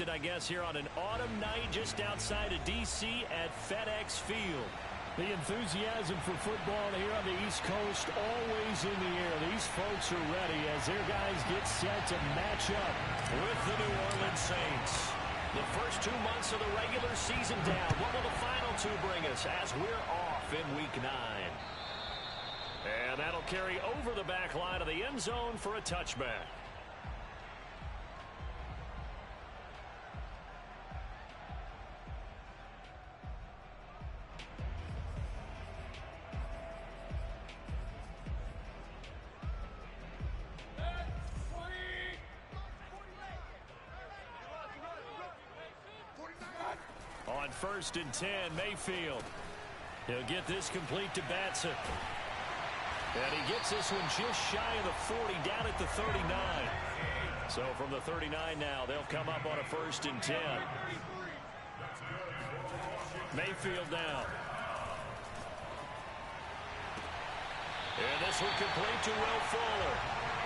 I guess, here on an autumn night just outside of D.C. at FedEx Field. The enthusiasm for football here on the East Coast always in the air. These folks are ready as their guys get set to match up with the New Orleans Saints. The first 2 months of the regular season down. What will the final two bring us as we're off in Week 9? And that'll carry over the back line of the end zone for a touchback. On 1st and 10, Mayfield. He'll get this complete to Batson. And he gets this one just shy of the 40, down at the 39. So from the 39 now, they'll come up on a 1st and 10. Mayfield now. And this one complete to Will Fuller.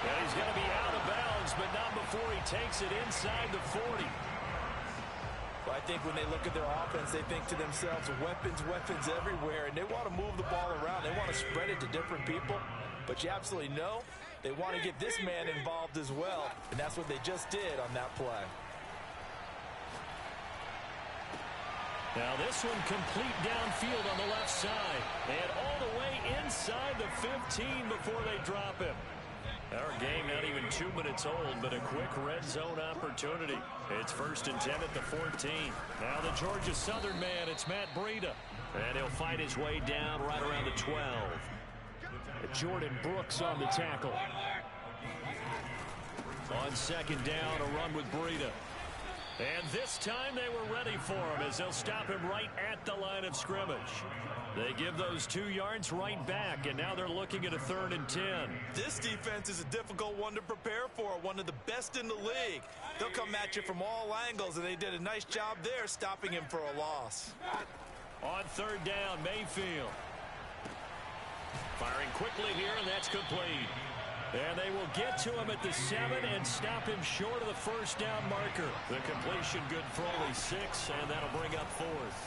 And he's going to be out of bounds, but not before he takes it inside the 40. I think when they look at their offense, they think to themselves, weapons everywhere, and they want to move the ball around. They want to spread it to different people, but you absolutely know they want to get this man involved as well, and that's what they just did on that play. Now this one complete downfield on the left side, and all the way inside the 15 before they drop him. Our game not even 2 minutes old, but a quick red zone opportunity. It's 1st and 10 at the 14. Now the Georgia Southern man, it's Matt Breida. And he'll fight his way down right around the 12. Jordan Brooks on the tackle. On 2nd down, a run with Breida. And this time they were ready for him as they'll stop him right at the line of scrimmage. They give those 2 yards right back, and now they're looking at a 3rd and 10. This defense is a difficult one to prepare for, one of the best in the league. They'll come at you from all angles, and they did a nice job there stopping him for a loss. On 3rd down, Mayfield. Firing quickly here, and that's complete. And they will get to him at the 7 and stop him short of the 1st down marker. The completion good for only 6, and that'll bring up 4th.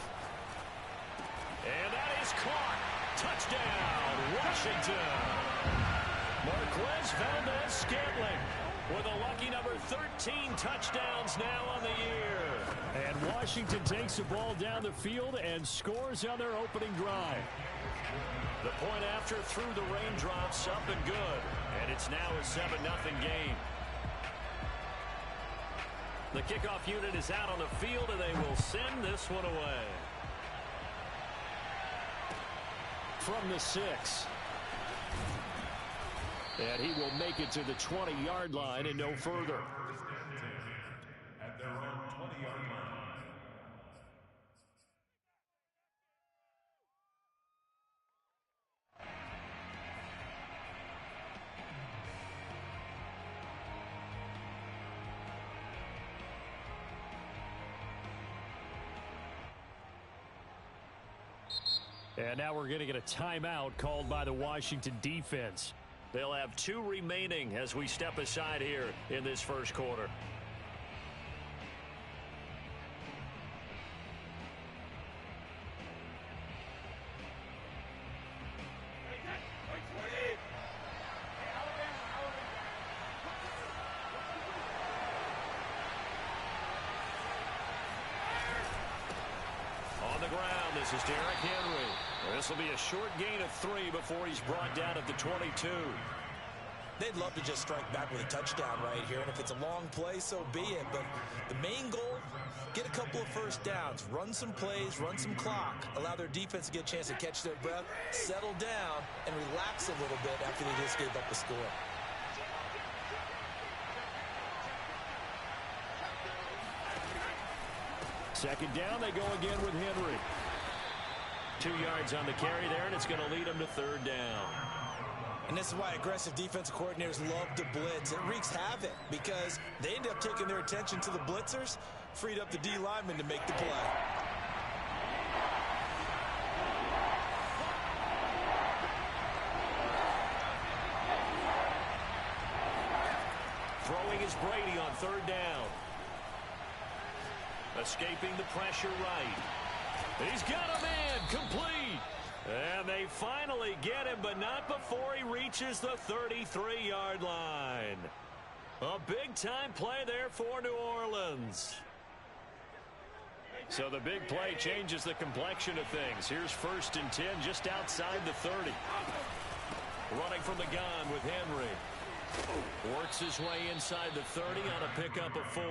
And that is caught. Touchdown, Washington. Marquez Valdez-Scantling with a lucky number 13 touchdowns now on the year. And Washington takes the ball down the field and scores on their opening drive. The point after through the raindrops, up and good. And it's now a 7-0 game. The kickoff unit is out on the field, and they will send this one away. From the 6. And he will make it to the 20-yard line and no further. At their own 20-yard line. And now we're going to get a timeout called by the Washington defense. They'll have 2 remaining as we step aside here in this first quarter. On the ground, this is Derrick Henry. This will be a short gain of 3 before he's brought down at the 22. They'd love to just strike back with a touchdown right here, and if it's a long play, so be it. But the main goal, get a couple of first downs, run some plays, run some clock, allow their defense to get a chance to catch their breath, settle down, and relax a little bit after they just gave up the score. Second down, they go again with Henry. 2 yards on the carry there, and it's going to lead them to 3rd down. And this is why aggressive defensive coordinators love to blitz. It wreaks havoc because they end up taking their attention to the blitzers, freed up the D lineman to make the play. Throwing is Brady on 3rd down. Escaping the pressure right. He's got a man complete. And they finally get him, but not before he reaches the 33-yard line. A big-time play there for New Orleans. So the big play changes the complexion of things. Here's 1st and 10 just outside the 30. Running from the gun with Henry. Works his way inside the 30 on a pickup of 4.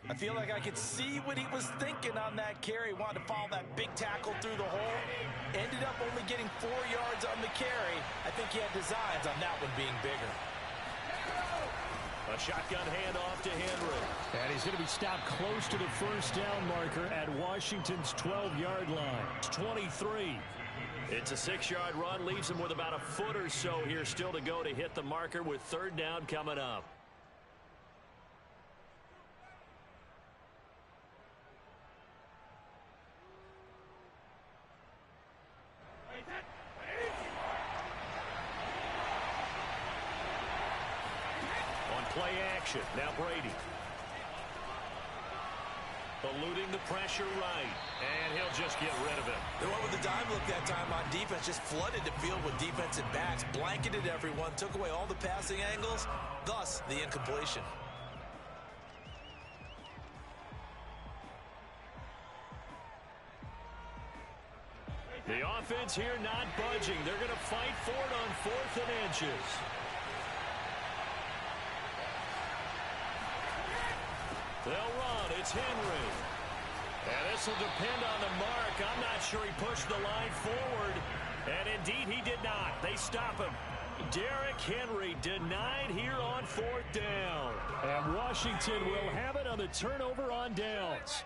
I feel like I could see what he was thinking on that carry. Wanted to follow that big tackle through the hole. Ended up only getting 4 yards on the carry. I think he had designs on that one being bigger. A shotgun handoff to Henry. And he's going to be stopped close to the 1st down marker at Washington's 12-yard line. It's 23. It's a 6-yard run. Leaves him with about a foot or so here still to go to hit the marker with 3rd down coming up. Play action. Now Brady. Eluding the pressure right. And he'll just get rid of it. They went with the dime look that time on defense. Just flooded the field with defensive backs. Blanketed everyone. Took away all the passing angles. Thus, the incompletion. The offense here not budging. They're going to fight for it on 4th and inches. They'll run. It's Henry. And this will depend on the mark. I'm not sure he pushed the line forward. And indeed, he did not. They stop him. Derrick Henry denied here on 4th down. And Washington will have it on the turnover on downs.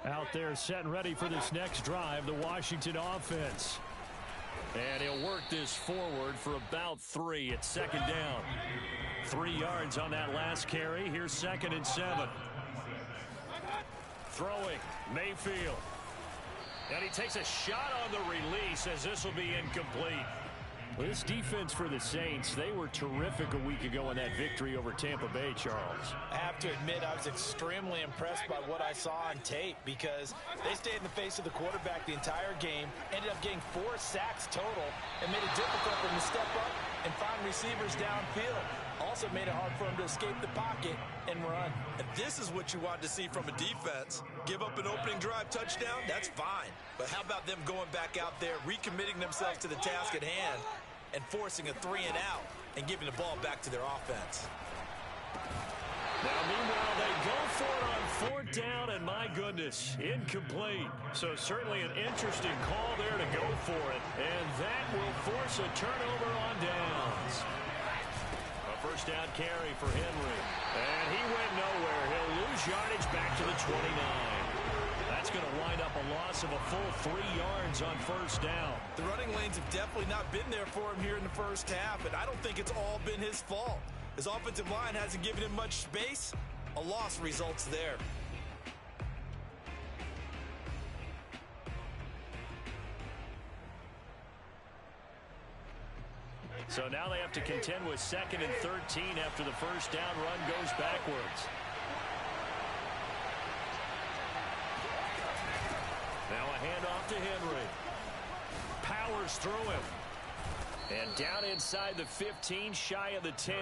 Out there set and ready for this next drive, the Washington offense. And he'll work this forward for about 3 at 2nd down. 3 yards on that last carry. Here's 2nd and 7. Throwing, Mayfield. And he takes a shot on the release as this will be incomplete. This defense for the Saints, they were terrific a week ago in that victory over Tampa Bay, Charles. I have to admit, I was extremely impressed by what I saw on tape because they stayed in the face of the quarterback the entire game, ended up getting 4 sacks total, and made it difficult for him to step up and find receivers downfield. Also made it hard for him to escape the pocket and run. And this is what you want to see from a defense. Give up an opening drive touchdown, that's fine. But how about them going back out there, recommitting themselves to the task at hand, and forcing a 3 and out and giving the ball back to their offense. Now, meanwhile, they go for it on 4th down, and my goodness, incomplete. So certainly an interesting call there to go for it, and that will force a turnover on downs. A 1st down carry for Henry, and he went nowhere. He'll lose yardage back to the 29. That's going to wind up a loss of a full 3 yards on 1st down. The running lanes have definitely not been there for him here in the 1st half, and I don't think it's all been his fault. His offensive line hasn't given him much space. A loss results there. So now they have to contend with 2nd and 13 after the 1st down run goes backwards. Now a handoff to Henry. Powers through him. And down inside the 15, shy of the 10.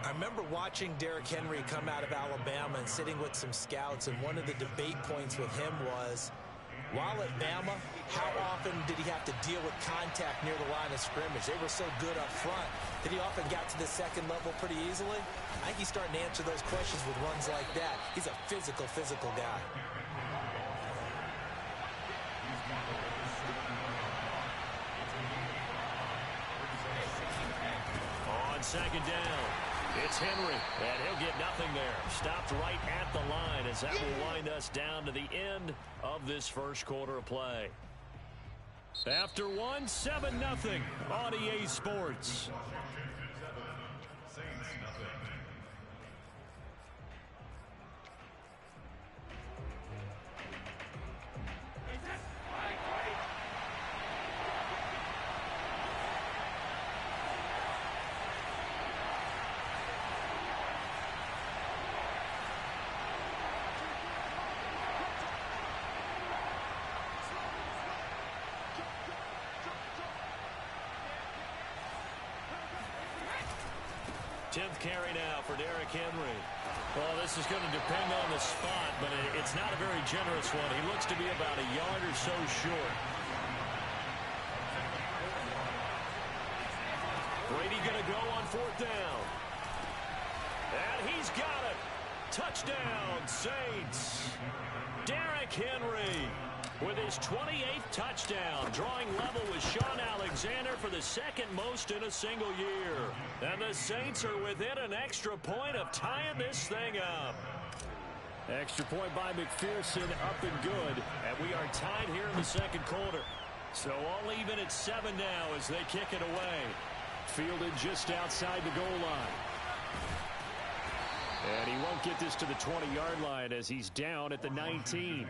I remember watching Derrick Henry come out of Alabama and sitting with some scouts, and one of the debate points with him was, while at Bama, how often did he have to deal with contact near the line of scrimmage? They were so good up front that he often got to the 2nd level pretty easily. I think he's starting to answer those questions with runs like that. He's a physical guy. On 2nd down, it's Henry, and he'll get nothing there. Stopped right at the line as that will wind us down to the end of this 1st quarter of play. After 1, 7-0 on EA Sports. 10th carry now for Derrick Henry. Well, this is going to depend on the spot, but it's not a very generous one. He looks to be about a yard or so short. Brady going to go on 4th down. And he's got it. Touchdown, Saints. Derrick Henry with his 28th touchdown, drawing level with Shaun Alexander for the second most in a single year. And the Saints are within an extra point of tying this thing up. Extra point by McPherson, up and good. And we are tied here in the second quarter. So all even at 7 now as they kick it away. Fielded just outside the goal line. And he won't get this to the 20-yard line as he's down at the 19.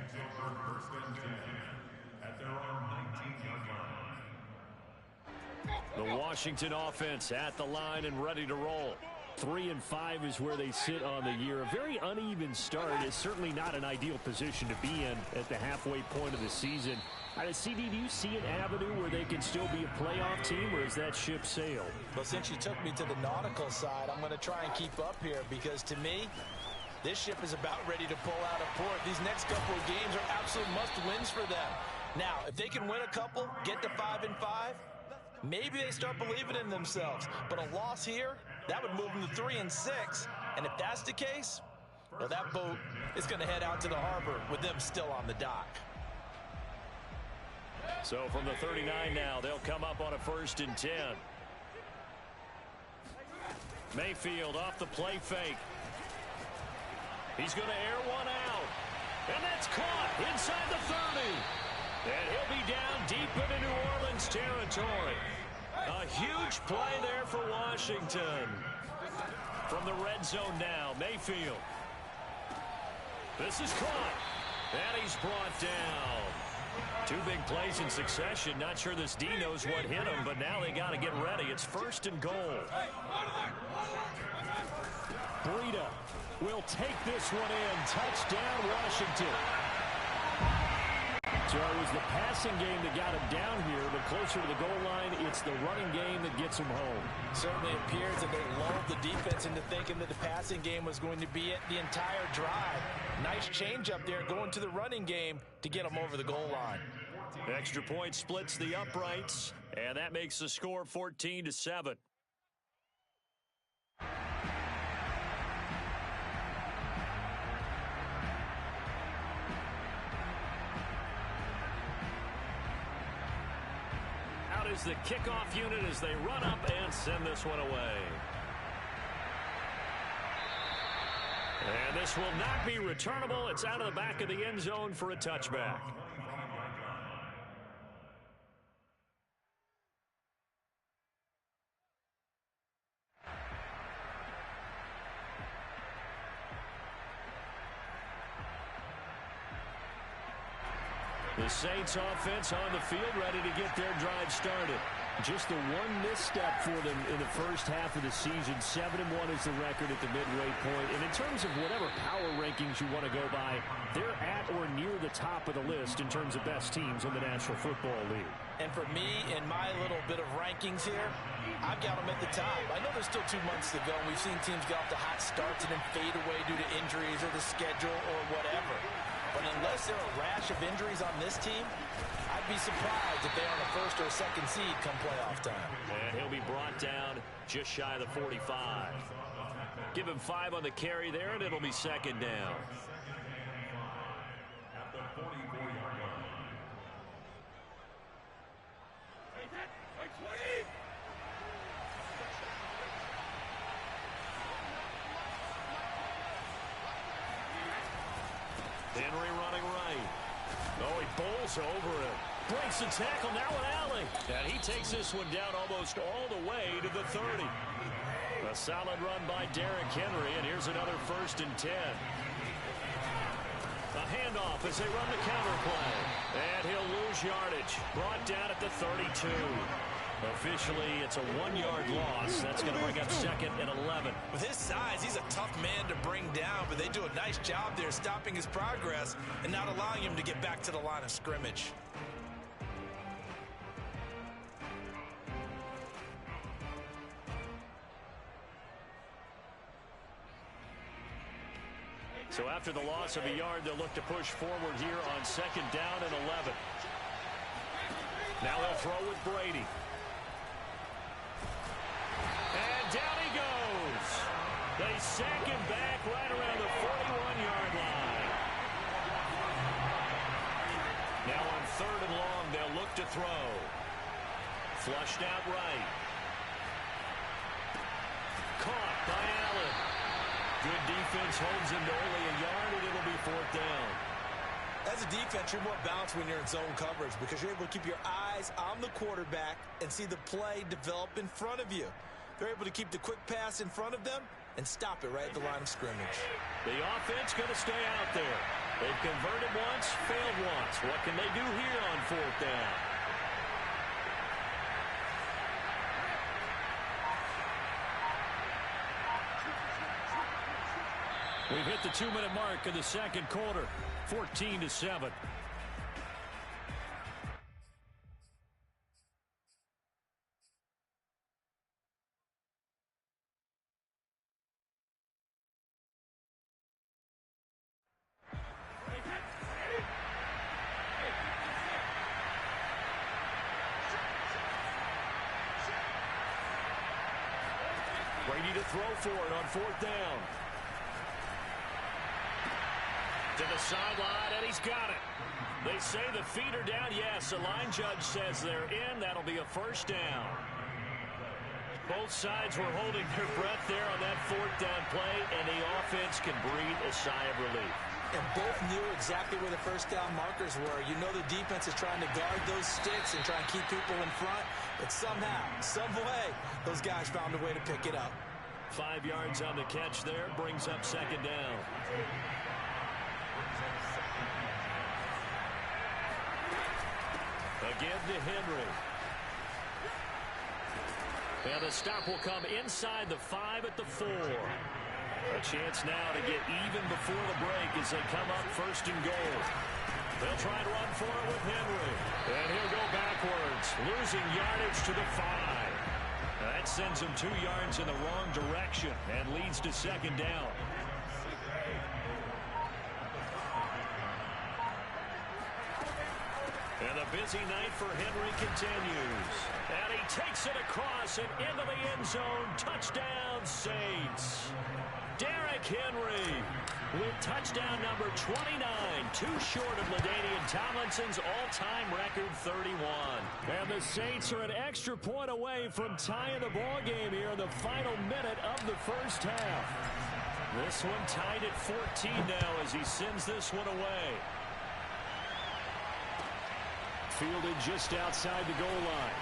The Washington offense at the line and ready to roll. 3-5 is where they sit on the year. A very uneven start. It's certainly not an ideal position to be in at the halfway point of the season. CD, do you see an avenue where they can still be a playoff team, or is that ship sailed? Well, since you took me to the nautical side, I'm going to try and keep up here because, to me, this ship is about ready to pull out of port. These next couple of games are absolute must-wins for them. Now, if they can win a couple, get to 5-5, maybe they start believing in themselves. But a loss here, that would move them to 3-6. And if that's the case, well, that boat is going to head out to the harbor with them still on the dock. So from the 39 now, they'll come up on a 1st and 10. Mayfield off the play fake. He's going to air one out. And that's caught inside the 30. And he'll be down deep into New Orleans territory. A huge play there for Washington. From the red zone now, Mayfield. This is caught. And he's brought down. 2 big plays in succession. Not sure this D knows what hit him, but now they got to get ready. It's 1st and goal. Breida will take this one in. Touchdown, Washington. So it was the passing game that got him down here, but closer to the goal line, it's the running game that gets him home. Certainly appears that they lulled the defense into thinking that the passing game was going to be it the entire drive. Nice change up there going to the running game to get them over the goal line. Extra point splits the uprights, and that makes the score 14-7. Out is the kickoff unit as they run up and send this one away. And this will not be returnable. It's out of the back of the end zone for a touchback. The Saints offense on the field ready to get their drive started. Just the one misstep for them in the first half of the season. 7-1 is the record at the midway point. And in terms of whatever power rankings you want to go by, they're at or near the top of the list in terms of best teams in the National Football League. And for me, in my little bit of rankings here, I've got them at the top. I know there's still 2 months to go. We've seen teams get off to hot starts and then fade away due to injuries or the schedule or whatever. But unless there are a rash of injuries on this team, I'd be surprised if they're on a 1st or a 2nd seed come playoff time. And he'll be brought down just shy of the 45. Give him 5 on the carry there, and it'll be 2nd down. At the 44-yard line. Henry running right. Oh, he bowls over him. Breaks the tackle, now an alley. And he takes this one down almost all the way to the 30. A solid run by Derrick Henry, and here's another 1st and 10. A handoff as they run the counter play. And he'll lose yardage. Brought down at the 32. Officially, it's a 1-yard loss. That's going to bring up 2nd and 11. With his size, he's a tough man to bring down, but they do a nice job there stopping his progress and not allowing him to get back to the line of scrimmage. So after the loss of a yard, they'll look to push forward here on 2nd down and 11. Now they'll throw with Brady. And down he goes. They sack him back right around the 41-yard line. Now on 3rd and long, they'll look to throw. Flushed out right. Caught by Allen. Good defense holds him to only a yard, and it'll be 4th down. As a defense, you're more balanced when you're in zone coverage because you're able to keep your eyes on the quarterback and see the play develop in front of you. They're able to keep the quick pass in front of them and stop it right at the line of scrimmage. The offense going to stay out there. They've converted once, failed once. What can they do here on 4th down? We've hit the 2-minute mark of the 2nd quarter, 14-7. Brady to throw for it on 4th down. To the sideline, and he's got it. They say the feet are down. Yes, the line judge says they're in. That'll be a 1st down. Both sides were holding their breath there on that 4th down play, and the offense can breathe a sigh of relief. And both knew exactly where the 1st down markers were. You know the defense is trying to guard those sticks and try and keep people in front, but somehow, some way, those guys found a way to pick it up. 5 yards on the catch there, brings up 2nd down. Again to Henry. And the stop will come inside the 5 at the 4. A chance now to get even before the break as they come up 1st and goal. They'll try and run for it with Henry. And he'll go backwards, losing yardage to the 5. That sends him 2 yards in the wrong direction and leads to 2nd down. And the busy night for Henry continues. And he takes it across and into the end zone. Touchdown, Saints. Derrick Henry with touchdown number 29, too short of LaDainian Tomlinson's all-time record 31. And the Saints are an extra point away from tying the ball game here in the final minute of the 1st half. This one tied at 14 now as he sends this one away. Fielded just outside the goal line.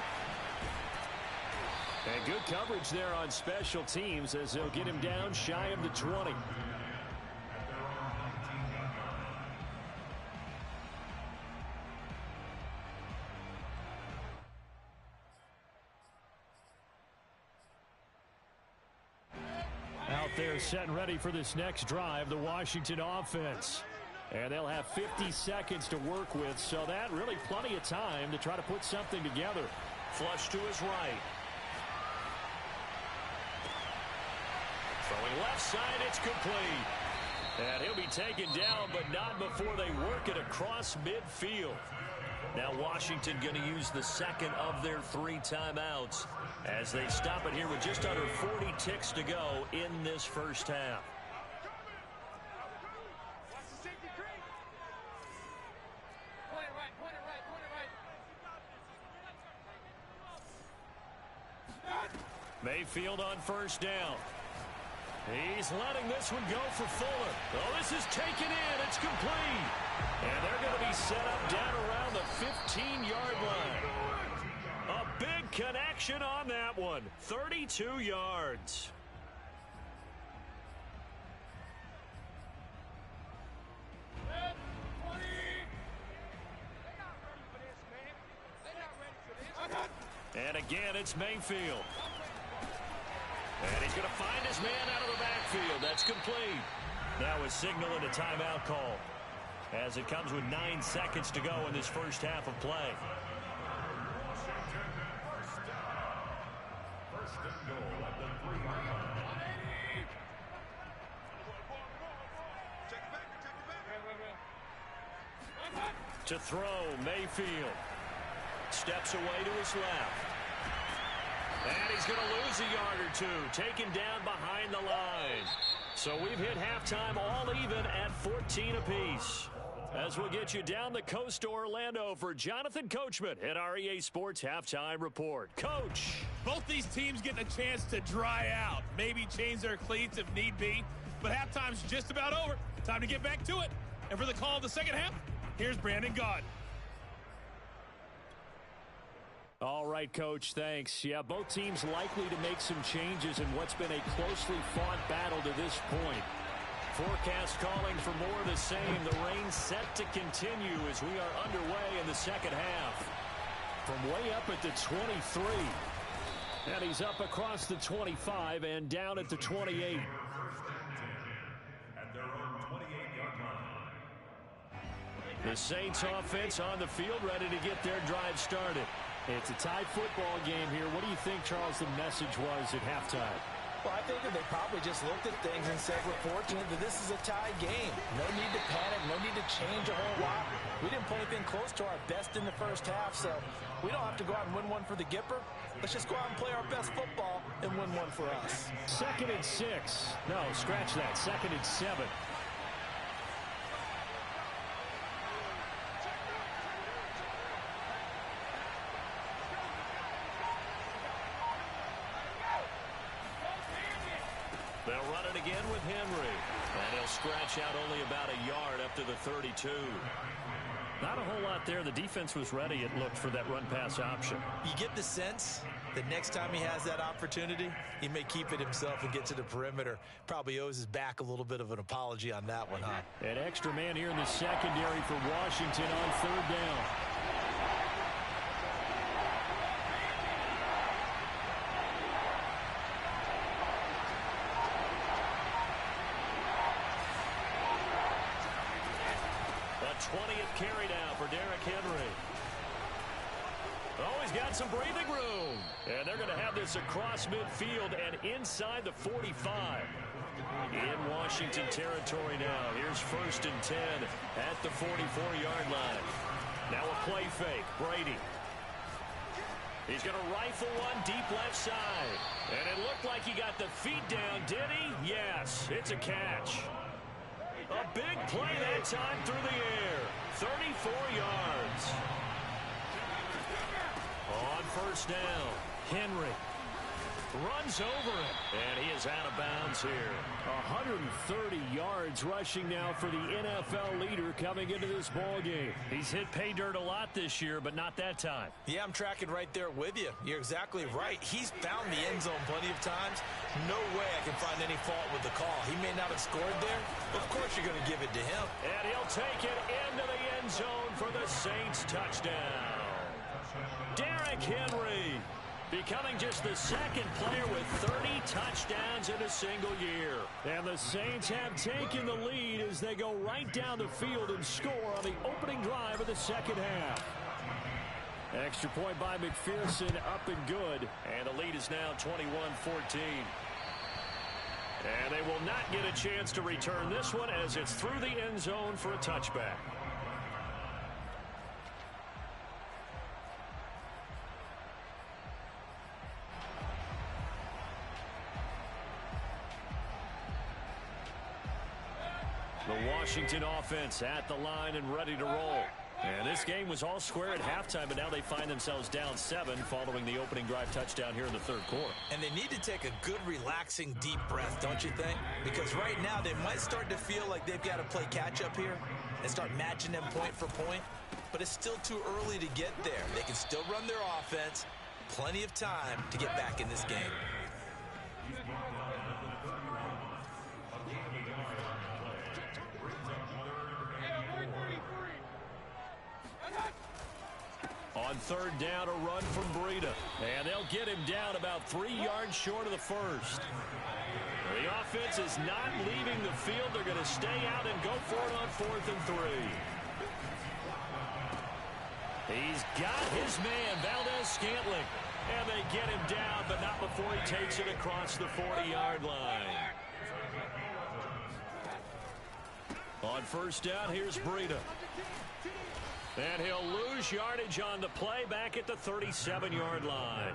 And good coverage there on special teams as they'll get him down shy of the 20. Out there set and ready for this next drive, the Washington offense. And they'll have 50 seconds to work with, so that really plenty of time to try to put something together. Flush to his right. Throwing left side, it's complete. And he'll be taken down, but not before they work it across midfield. Now Washington going to use the 2nd of their 3 timeouts as they stop it here with just under 40 ticks to go in this 1st half. Mayfield on 1st down. He's letting this one go for Fuller. Oh, this is taken in. It's complete. And they're going to be set up down around the 15-yard line. A big connection on that one. 32 yards. And again, it's Mayfield. And he's going to find his man out of the backfield. That's complete. Now a signal and a timeout call as it comes with 9 seconds to go in this 1st half of play. First and goal at the 3-yard line. To throw, Mayfield. Steps away to his left. And he's going to lose a yard or two. Taken down behind the line. So we've hit halftime all even at 14 apiece. As we'll get you down the coast to Orlando for Jonathan Coachman at our EA Sports Halftime Report. Coach. Both these teams getting a chance to dry out. Maybe change their cleats if need be. But halftime's just about over. Time to get back to it. And for the call of the second half, here's Brandon Gaud. All right, Coach, thanks. Yeah, both teams likely to make some changes in what's been a closely fought battle to this point. Forecast calling for more of the same. The rain set to continue as we are underway in the second half. From way up at the 23. And he's up across the 25 and down at the 28. At their own 28-yard line. The Saints offense on the field ready to get their drive started. It's a tie football game here. What do you think, Charles, the message was at halftime? Well, I think that they probably just looked at things and said, we're fortunate that this is a tie game. No need to panic, no need to change a whole lot. We didn't play anything close to our best in the first half, so we don't have to go out and win one for the Gipper. Let's just go out and play our best football and win one for us. 2nd and 6. No, scratch that. 2nd and 7. They'll run it again with Henry. And he'll scratch out only about a yard up to the 32. Not a whole lot there. The defense was ready, it looked, for that run-pass option. You get the sense that next time he has that opportunity, he may keep it himself and get to the perimeter. Probably owes his back a little bit of an apology on that one, huh? An extra man here in the secondary for Washington on 3rd down. A 20th carry now for Derrick Henry. Oh, he's got some breathing room. And they're going to have this across midfield and inside the 45. In Washington territory now. Here's 1st and 10 at the 44-yard line. Now a play fake. Brady. He's going to rifle one deep left side. And it looked like he got the feet down, did he? Yes, it's a catch. A big play that time through the air. 34 yards. On 1st down, Henry runs over it. And he is out of bounds here. 130 yards rushing now for the NFL leader coming into this ball game. He's hit pay dirt a lot this year, but not that time. Yeah, I'm tracking right there with you. You're exactly right. He's found the end zone plenty of times. No way I can find any fault with the call. He may not have scored there, but of course you're going to give it to him. And he'll take it into the end zone for the Saints touchdown. Derrick Henry becoming just the 2nd player with 30 touchdowns in a single year. And the Saints have taken the lead as they go right down the field and score on the opening drive of the 2nd half. Extra point by McPherson, up and good. And the lead is now 21-14. And they will not get a chance to return this one as it's through the end zone for a touchback. The Washington offense at the line and ready to roll. And this game was all square at halftime, but now they find themselves down 7 following the opening drive touchdown here in the 3rd quarter. And they need to take a good, relaxing, deep breath, don't you think? Because right now they might start to feel like they've got to play catch-up here and start matching them point for point. But it's still too early to get there. They can still run their offense. Plenty of time to get back in this game. On 3rd down, a run from Breida. And they'll get him down about 3 yards short of the 1st. The offense is not leaving the field. They're going to stay out and go for it on 4th and 3. He's got his man, Valdez-Scantling. And they get him down, but not before he takes it across the 40-yard line. On 1st down, here's Breida. And he'll lose yardage on the play back at the 37-yard line.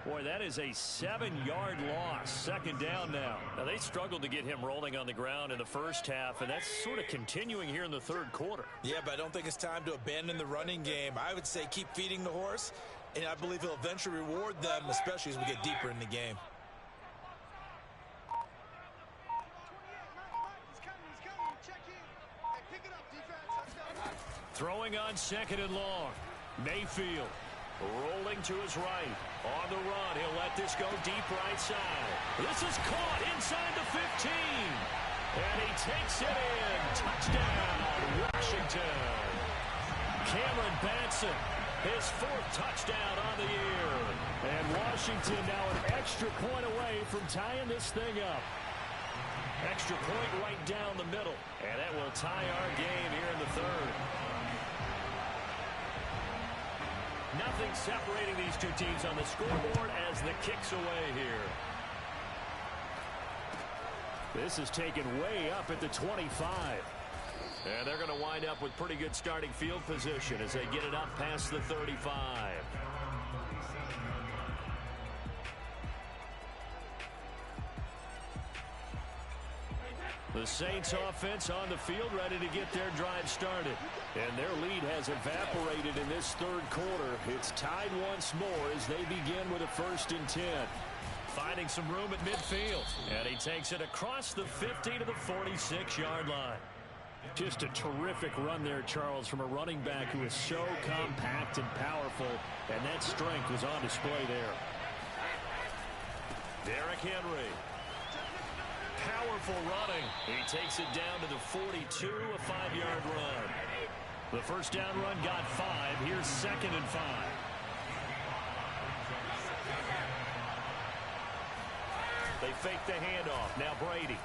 Boy, that is a 7-yard loss. Second down now. Now, they struggled to get him rolling on the ground in the first half, and that's sort of continuing here in the third quarter. Yeah, but I don't think it's time to abandon the running game. I would say keep feeding the horse, and I believe he'll eventually reward them, especially as we get deeper in the game. Throwing on second and long. Mayfield rolling to his right. On the run, he'll let this go deep right side. This is caught inside the 15. And he takes it in. Touchdown, Washington. Cameron Batson, his 4th touchdown on the year. And Washington now an extra point away from tying this thing up. Extra point right down the middle. And that will tie our game here in the third. Nothing separating these two teams on the scoreboard as the kick's away here. This is taken way up at the 25. And they're going to wind up with pretty good starting field position as they get it up past the 35. The Saints offense on the field ready to get their drive started. And their lead has evaporated in this third quarter. It's tied once more as they begin with a 1st and 10. Finding some room at midfield. And he takes it across the 50 to the 46-yard line. Just a terrific run there, Charles, from a running back who is so compact and powerful. And that strength was on display there. Derrick Henry. Powerful running. He takes it down to the 42, a 5-yard run. The first down run got 5. Here's 2nd and 5. They fake the handoff. Now Brady.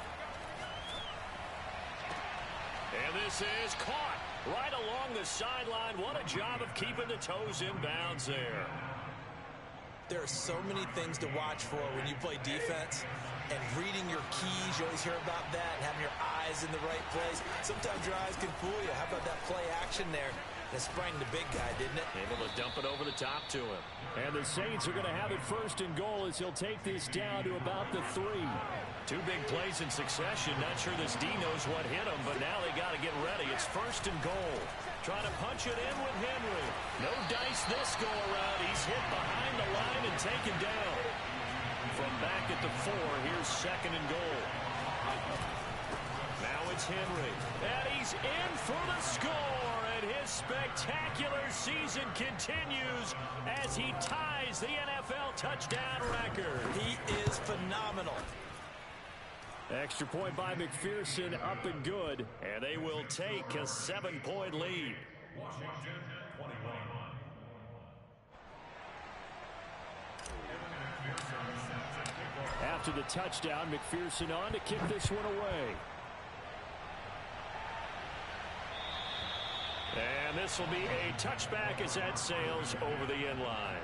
And this is caught right along the sideline. What a job of keeping the toes in bounds there. There are so many things to watch for when you play defense. And reading your keys, you always hear about that, and having your eyes in the right place. Sometimes your eyes can fool you. How about that play action there? It sprang the big guy, didn't it? Able to dump it over the top to him. And the Saints are going to have it 1st and goal as he'll take this down to about the 3. 2 big plays in succession. Not sure this D knows what hit him, but now they got to get ready. It's 1st and goal. Trying to punch it in with Henry. No dice this go around. He's hit behind the line and taken down. From back at the 4, here's 2nd and goal. Now it's Henry. And he's in for the score. And his spectacular season continues as he ties the NFL touchdown record. He is phenomenal. Extra point by McPherson, up and good. And they will take a 7-point lead. Washington 21. After the touchdown, McPherson on to kick this one away. And this will be a touchback as that sails over the end line.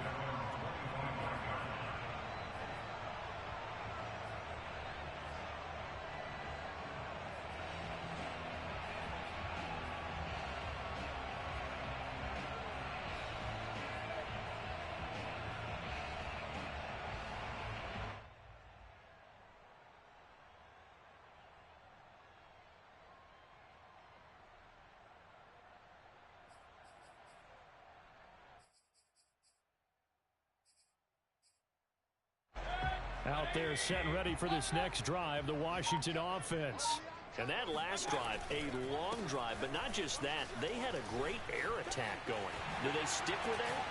Out there set and ready for this next drive, the Washington offense. And that last drive, a long drive, but not just that. They had a great air attack going. Do they stick with that?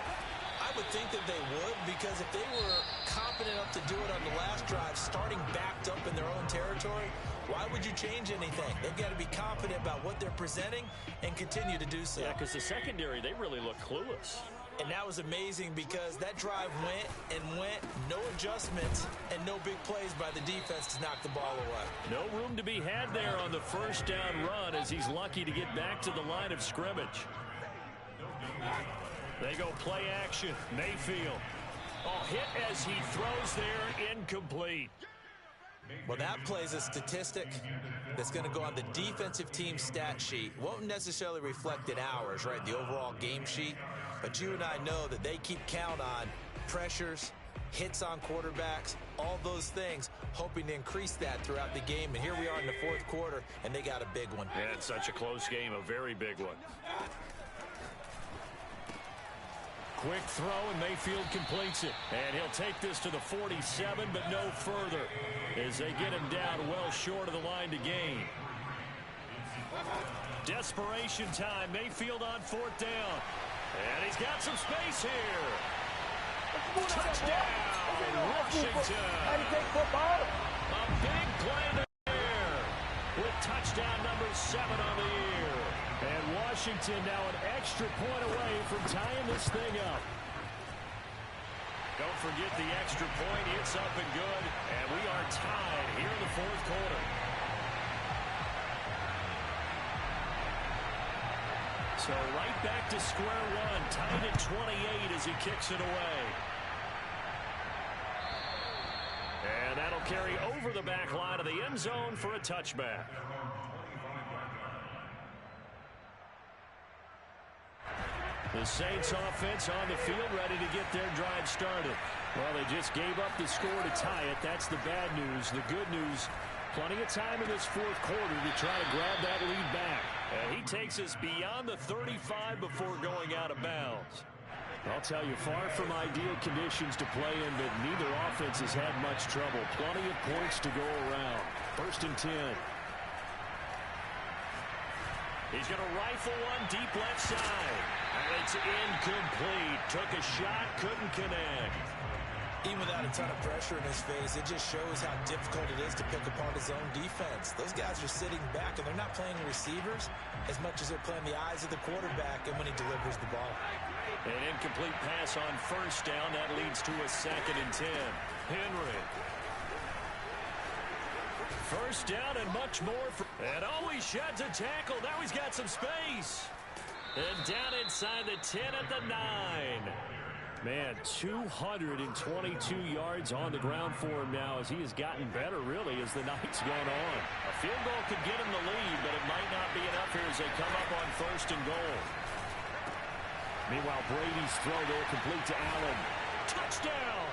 I would think that they would, because if they were confident enough to do it on the last drive, starting backed up in their own territory, why would you change anything? They've got to be confident about what they're presenting and continue to do so. Yeah, because the secondary, they really look clueless. And that was amazing because that drive went and went, no adjustments, and no big plays by the defense to knock the ball away. No room to be had there on the first down run as he's lucky to get back to the line of scrimmage. They go play action. Mayfield. Oh, hit as he throws there, incomplete. Well, that plays a statistic that's going to go on the defensive team stat sheet. Won't necessarily reflect in ours, right, the overall game sheet. But you and I know that they keep count on pressures, hits on quarterbacks, all those things, hoping to increase that throughout the game. And here we are in the fourth quarter, and they got a big one. Yeah, it's such a close game, a very big one. Quick throw, and Mayfield completes it. And he'll take this to the 47, but no further, as they get him down well short of the line to gain. Desperation time. Mayfield on fourth down. And he's got some space here. Touchdown, Washington. A big play there with touchdown number 7 on the year. And Washington now an extra point away from tying this thing up. Don't forget the extra point. It's up and good. And we are tied here in the fourth quarter. So right back to square one. Tied at 28 as he kicks it away. And that'll carry over the back line of the end zone for a touchback. The Saints offense on the field, ready to get their drive started. Well, they just gave up the score to tie it. That's the bad news. The good news, plenty of time in this fourth quarter to try to grab that lead back. And he takes us beyond the 35 before going out of bounds. I'll tell you, far from ideal conditions to play in, but neither offense has had much trouble. Plenty of points to go around. 1st and 10. He's going to rifle one deep left side. And it's incomplete. Took a shot, couldn't connect. Even without a ton of pressure in his face, it just shows how difficult it is to pick apart his own defense. Those guys are sitting back, and they're not playing receivers as much as they're playing the eyes of the quarterback and when he delivers the ball. An incomplete pass on first down. That leads to a 2nd and 10. Henry. First down and much more. And he sheds a tackle. Now he's got some space. And down inside the 10 at the 9. Man, 222 yards on the ground for him now as he has gotten better, really, as the night's gone on. A field goal could get him the lead, but it might not be enough here as they come up on 1st and goal. Meanwhile, Brady's throw there complete to Allen. Touchdown!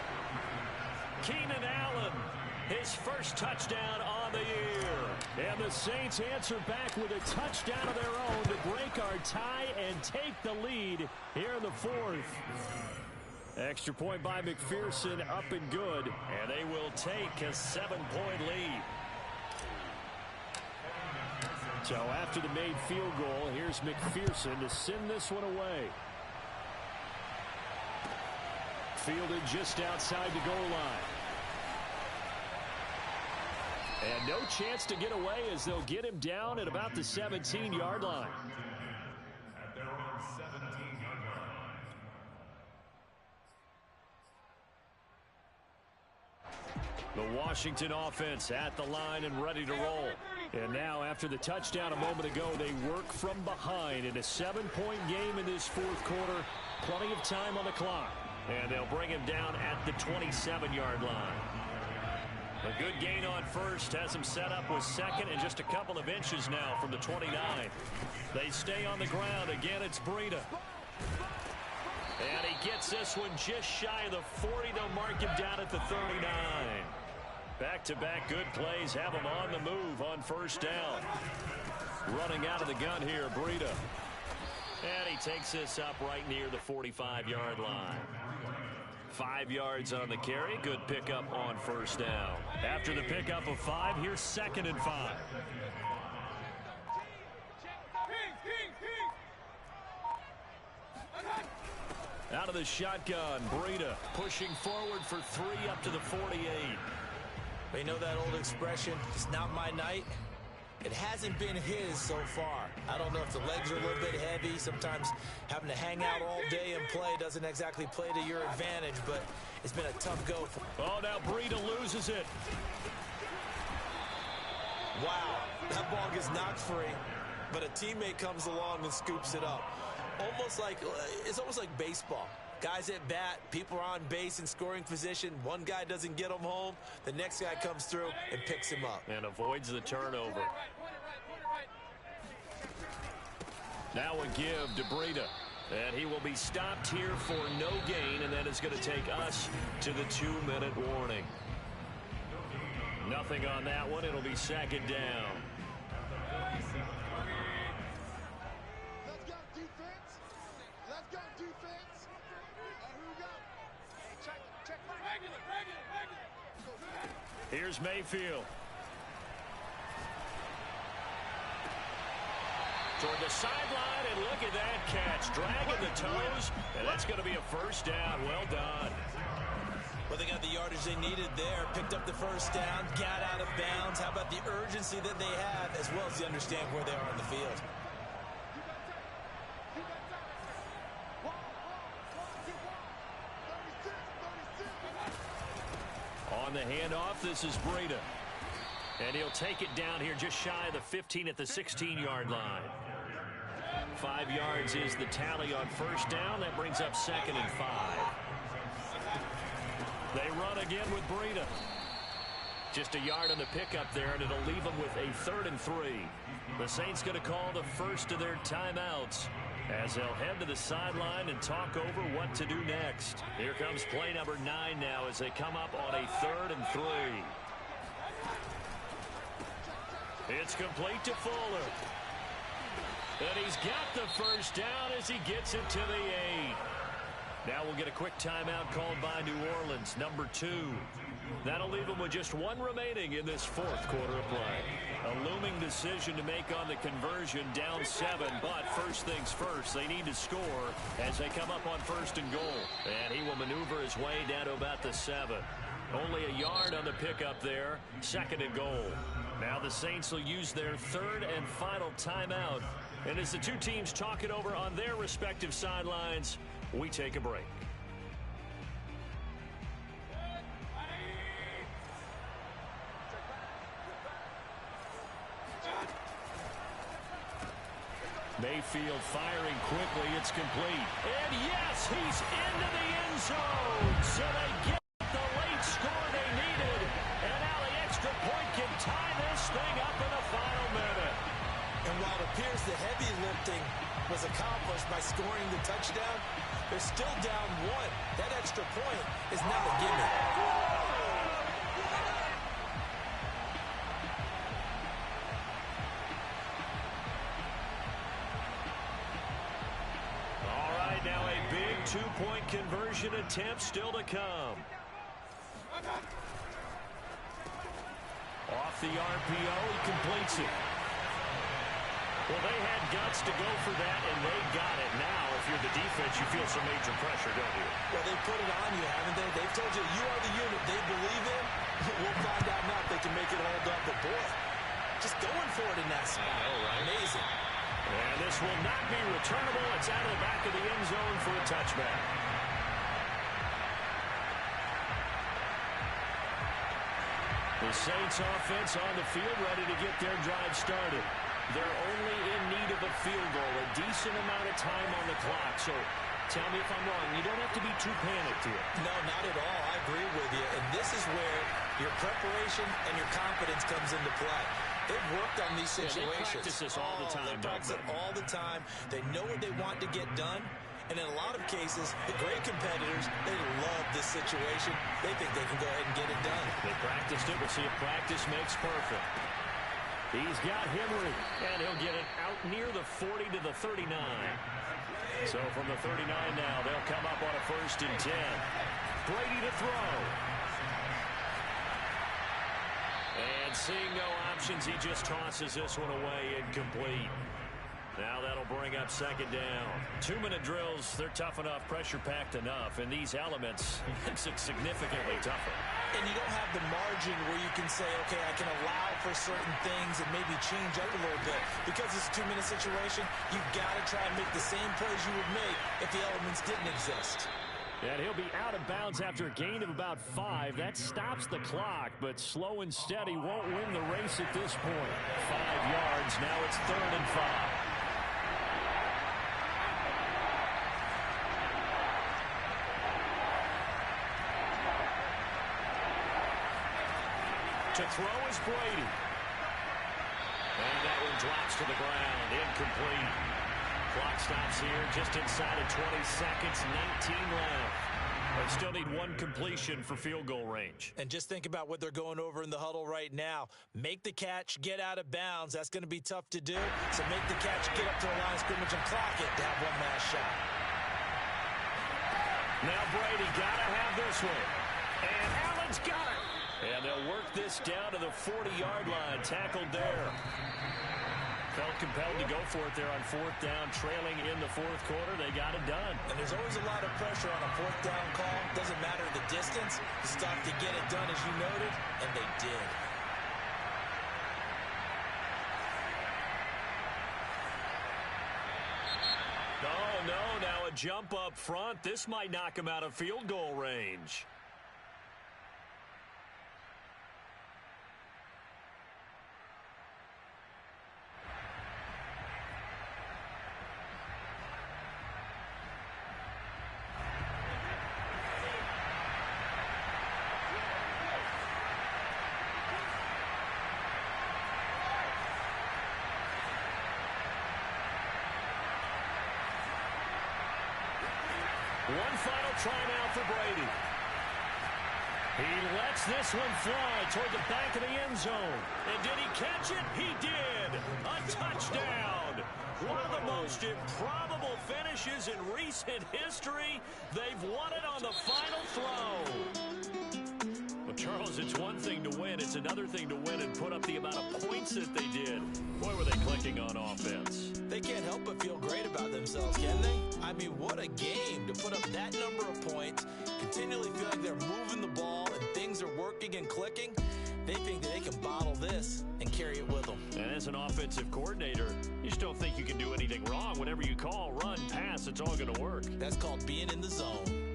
Keenan Allen, his first touchdown on the year. And the Saints answer back with a touchdown of their own to break our tie and take the lead here in the fourth. Extra point by McPherson, up and good. And they will take a 7-point lead. So after the made field goal, here's McPherson to send this one away. Fielded just outside the goal line. And no chance to get away as they'll get him down at about the 17-yard line. At their own 17-yard line. The Washington offense at the line and ready to roll. And now after the touchdown a moment ago, they work from behind in a 7-point game in this fourth quarter. Plenty of time on the clock. And they'll bring him down at the 27-yard line. A good gain on first has him set up with 2nd and just a couple of inches now from the 29. They stay on the ground. Again, it's Breida. And he gets this one just shy of the 40. They'll mark him down at the 39. Back-to-back good plays have him on the move on 1st down. Running out of the gun here, Breida. And he takes this up right near the 45-yard line. 5 yards on the carry. Good pickup on 1st down. After the pickup of 5, here's 2nd and 5. Out of the shotgun, Breida pushing forward for 3 up to the 48. You know that old expression, it's not my night? It hasn't been his so far. I don't know if the legs are a little bit heavy. Sometimes having to hang out all day and play doesn't exactly play to your advantage, but it's been a tough go. Oh, now Breida loses it. Wow, that ball gets knocked free, but a teammate comes along and scoops it up. It's almost like baseball. Guys at bat, people are on base in scoring position. One guy doesn't get him home. The next guy comes through and picks him up. And avoids the turnover. Now a give to Breida. And he will be stopped here for no gain, and then it's going to take us to the 2-minute warning. Nothing on that one. It'll be second down. Let's go defense. Let's go defense. Here we go. Check. Regular. Here's Mayfield. Toward the sideline, and look at that catch. Dragging the toes, and that's going to be a first down. Well done. Well, they got the yardage they needed there. Picked up the first down, got out of bounds. How about the urgency that they have, as well as they understand where they are on the field? On the handoff, this is Breida. And he'll take it down here just shy of the 15 at the 16-yard line. 5 yards is the tally on first down. That brings up 2nd and 5. They run again with Breida. Just a yard on the pickup there, and it'll leave them with a 3rd and 3. The Saints going to call the first of their timeouts as they'll head to the sideline and talk over what to do next. Here comes play number 9 now as they come up on a 3rd and 3. It's complete to Fuller. And he's got the first down as he gets it to the 8. Now we'll get a quick timeout called by New Orleans, number 2. That'll leave them with just 1 remaining in this 4th quarter of play. A looming decision to make on the conversion, down 7, but first things first, they need to score as they come up on 1st and goal. And he will maneuver his way down to about the 7. Only a yard on the pickup there, 2nd and goal. Now the Saints will use their 3rd and final timeout. And as the two teams talk it over on their respective sidelines, we take a break. Mayfield firing quickly. It's complete. And yes, he's into the end zone. So they get the late score they needed. And now the extra point can tie this thing up in the final minute. And while it appears the heavy lifting was accomplished by scoring the touchdown, they're still down 1. That extra point is now a gimme. All right, now a big 2-point conversion attempt still to come. Off the RPO, he completes it. Well, they had guts to go for that, and they got it. Now, if you're the defense, you feel some major pressure, don't you? Well, they put it on you, haven't they? They've told you, you are the unit they believe in. We'll find out now if they can make it hold up. But, boy, just going for it in that spot. Amazing. And this will not be returnable. It's out of the back of the end zone for a touchback. The Saints offense on the field ready to get their drive started. They're only in need of a field goal, a decent amount of time on the clock. So tell me if I'm wrong. You don't have to be too panicked here. No, not at all. I agree with you. And this is where your preparation and your confidence comes into play. They've worked on these situations. They practice this all the time. They practice it all the time. They know what they want to get done. And in a lot of cases, the great competitors, they love this situation. They think they can go ahead and get it done. They practiced it. We'll see if practice makes perfect. He's got Henry, and he'll get it out near the 40 to the 39. So from the 39 now, they'll come up on a 1st and 10. Brady to throw. And seeing no options, he just tosses this one away incomplete. Now that'll bring up 2nd down. 2-minute drills, they're tough enough, pressure-packed enough. And these elements, it's significantly tougher. And you don't have the margin where you can say, okay, I can allow for certain things and maybe change up a little bit. Because it's a 2-minute situation, you've got to try and make the same plays you would make if the elements didn't exist. And he'll be out of bounds after a gain of about 5. That stops the clock, but slow and steady won't win the race at this point. 5 yards, now it's 3rd and 5. To throw is Brady. And that one drops to the ground. Incomplete. Clock stops here just inside of 20 seconds. 19 left. They still need one completion for field goal range. And just think about what they're going over in the huddle right now. Make the catch, get out of bounds. That's going to be tough to do. So make the catch, get up to the line of scrimmage, and clock it to have one last shot. Now Brady got to have this one. And Allen's got it. And they'll work this down to the 40-yard line. Tackled there. Felt compelled to go for it there on fourth down, trailing in the fourth quarter. They got it done. And there's always a lot of pressure on a fourth down call. Doesn't matter the distance. You stop to get it done, as you noted, and they did. Oh, no, now a jump up front. This might knock him out of field goal range. One final try now for Brady. He lets this one fly toward the back of the end zone. And did he catch it? He did. A touchdown. One of the most improbable finishes in recent history. They've won it on the final throw. Well, Charles, it's one thing to win. It's another thing to win and put up the amount of points that they did. Boy, were they clicking on offense. They can't help but feel great about themselves, can they? I mean, what a game to put up that number of points, continually feel like they're moving the ball and things are working and clicking. They think that they can bottle this and carry it with them. And as an offensive coordinator, you just don't think you can do anything wrong. Whatever you call, run, pass, it's all going to work. That's called being in the zone.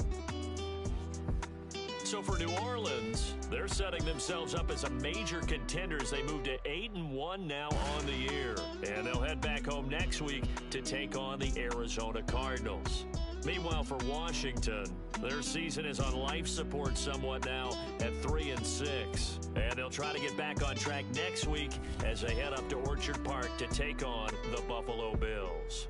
So for New Orleans, they're setting themselves up as a major contender as they move to 8-1 now on the year. And they'll head back home next week to take on the Arizona Cardinals. Meanwhile, for Washington, their season is on life support somewhat now at 3-6. And they'll try to get back on track next week as they head up to Orchard Park to take on the Buffalo Bills.